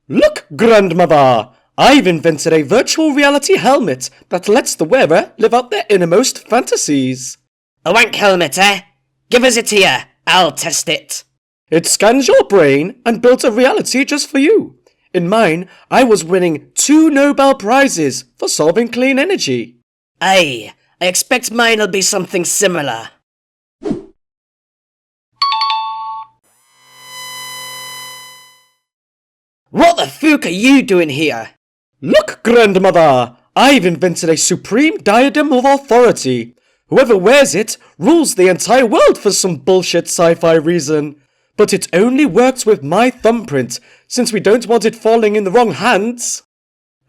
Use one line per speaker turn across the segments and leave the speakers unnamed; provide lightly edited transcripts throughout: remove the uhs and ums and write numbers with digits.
Look, grandmother! I've invented a virtual reality helmet that lets the wearer live out their innermost fantasies.
A wank helmet, eh? Give us it here. I'll test it.
It scans your brain and builds a reality just for you. In mine, I was winning 2 Nobel Prizes for solving clean energy.
Aye, I expect mine'll be something similar. What the fuck are you doing here?
Look, grandmother! I've invented a supreme diadem of authority. Whoever wears it rules the entire world for some bullshit sci-fi reason. But it only works with my thumbprint, since we don't want it falling in the wrong hands.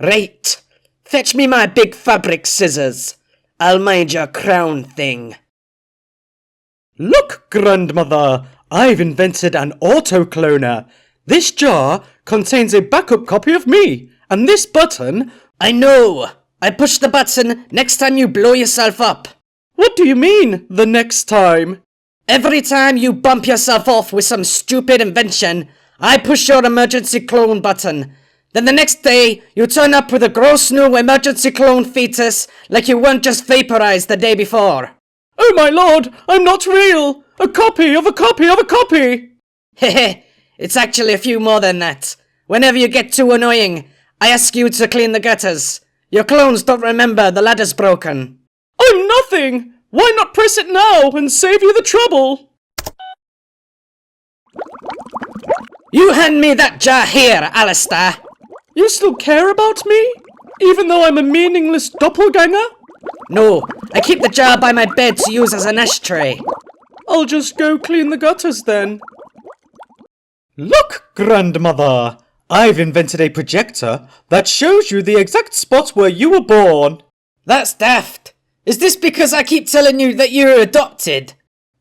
Right. Fetch me my big fabric scissors. I'll mind your crown thing.
Look, grandmother! I've invented an autocloner. This jar contains a backup copy of me, and this button...
I know! I push the button next time you blow yourself up.
What do you mean, the next time?
Every time you bump yourself off with some stupid invention, I push your emergency clone button. Then the next day, you turn up with a gross new emergency clone fetus like you weren't just vaporized the day before.
Oh my lord, I'm not real! A copy of a copy of a copy!
Hehe, it's actually a few more than that. Whenever you get too annoying, I ask you to clean the gutters. Your clones don't remember the ladder's broken.
I'm nothing! Why not press it now and save you the trouble?
You hand me that jar here, Alistair.
You still care about me? Even though I'm a meaningless doppelganger?
No, I keep the jar by my bed to use as an ashtray.
I'll just go clean the gutters then. Look, grandmother! I've invented a projector that shows you the exact spot where you were born.
That's daft. Is this because I keep telling you that you're adopted?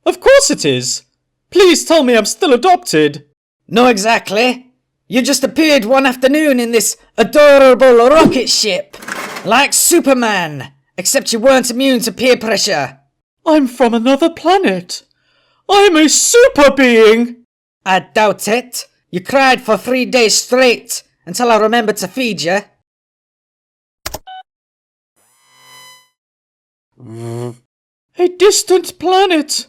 Of course it is. Please tell me I'm still adopted.
No, exactly. You just appeared one afternoon in this adorable rocket ship. Like Superman. Except you weren't immune to peer pressure.
I'm from another planet. I'm a super being.
I doubt it. You cried for 3 days straight until I remembered to feed you.
A distant planet.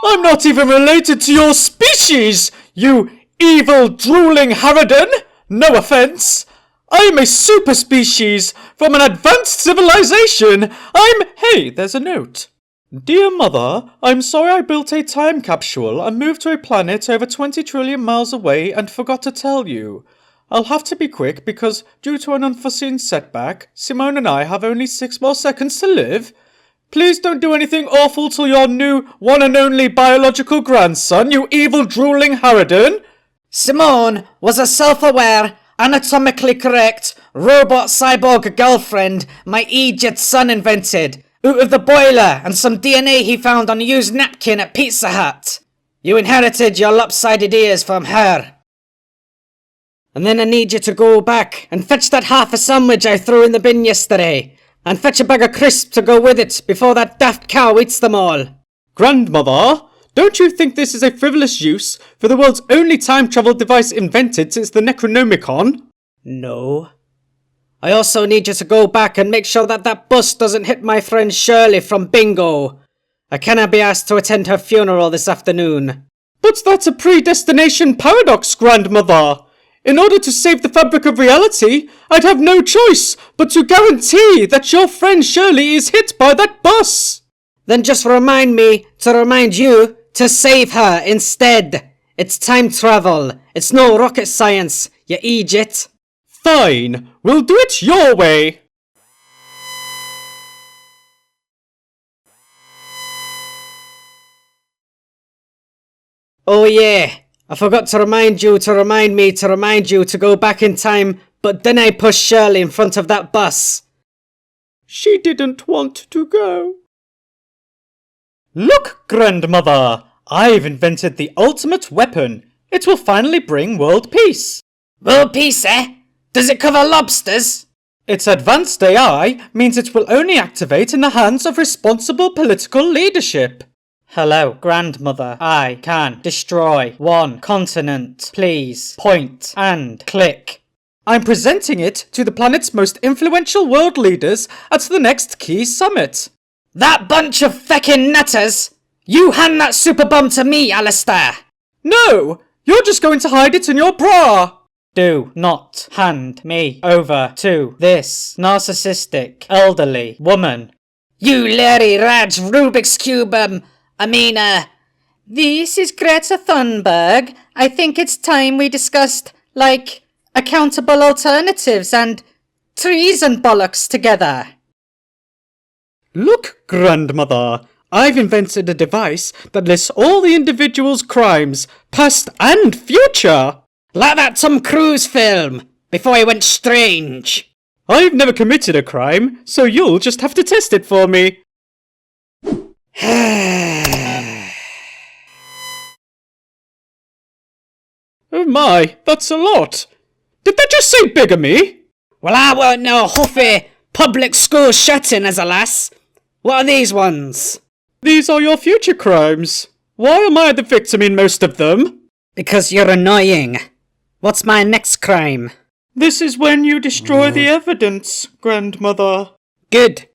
I'm not even related to your species, you evil drooling harridan. No offense. I'm a super species from an advanced civilization. Hey, there's a note. Dear Mother, I'm sorry I built a time capsule and moved to a planet over 20 trillion miles away and forgot to tell you. I'll have to be quick because, due to an unforeseen setback, Simone and I have only 6 more seconds to live. Please don't do anything awful to your new one and only biological grandson, you evil drooling harridan.
Simone was a self-aware, anatomically correct, robot cyborg girlfriend my idiot son invented, out of the boiler and some DNA he found on a used napkin at Pizza Hut. You inherited your lopsided ears from her. And then I need you to go back and fetch that half a sandwich I threw in the bin yesterday, and fetch a bag of crisps to go with it before that daft cow eats them all.
Grandmother, don't you think this is a frivolous use for the world's only time travel device invented since the Necronomicon?
No. I also need you to go back and make sure that that bus doesn't hit my friend Shirley from Bingo. I cannot be asked to attend her funeral this afternoon.
But that's a predestination paradox, grandmother. In order to save the fabric of reality, I'd have no choice but to guarantee that your friend Shirley is hit by that bus.
Then just remind me to remind you to save her instead. It's time travel. It's no rocket science, you idiot.
Fine, we'll do it your way.
Oh yeah, I forgot to remind you to remind me to remind you to go back in time, but then I pushed Shirley in front of that bus.
She didn't want to go. Look, grandmother, I've invented the ultimate weapon. It will finally bring world peace.
World peace, eh? Does it cover lobsters?
Its advanced AI means it will only activate in the hands of responsible political leadership.
Hello, grandmother. I can destroy one continent. Please point and click.
I'm presenting it to the planet's most influential world leaders at the next key summit.
That bunch of feckin' nutters! You hand that super bomb to me, Alistair!
No! You're just going to hide it in your bra!
Do not hand me over to this narcissistic, elderly woman. You Larry Raj Rubik's Cube, This is Greta Thunberg. I think it's time we discussed, accountable alternatives and treason bollocks together.
Look, grandmother, I've invented a device that lists all the individual's crimes, past and future.
Like that Tom Cruise film, before he went strange.
I've never committed a crime, so you'll just have to test it for me. Oh my, that's a lot. Did that just say bigamy?
Well, I weren't no huffy public school shut-in as a lass. What are these ones?
These are your future crimes. Why am I the victim in most of them?
Because you're annoying. What's my next crime?
This is when you destroy the evidence, grandmother.
Good.